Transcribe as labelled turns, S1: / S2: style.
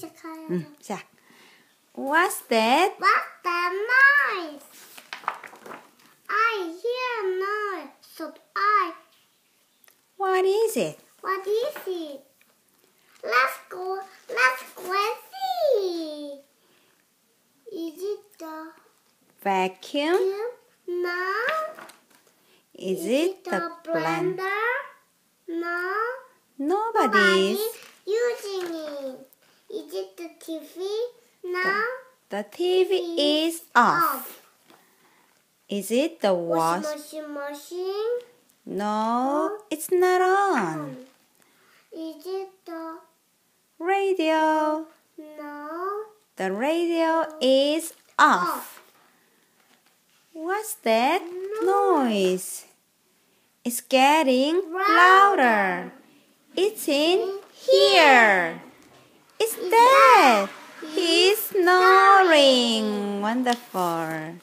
S1: 시작. What's that?
S2: What's that noise? I hear noise. So
S1: What is it?
S2: What is it? Let's go and see. Is it the
S1: Vacuum?
S2: No.
S1: Is it the
S2: blender? No.
S1: Nobody's.
S2: Using it. Is it the TV? No.
S1: The TV is off. Is it the
S2: Washing machine?
S1: No, it's not on.
S2: Is it the
S1: Radio?
S2: No.
S1: The radio is off. What's that noise? It's getting louder. It's in here. It's Dad. He's snoring. Wonderful.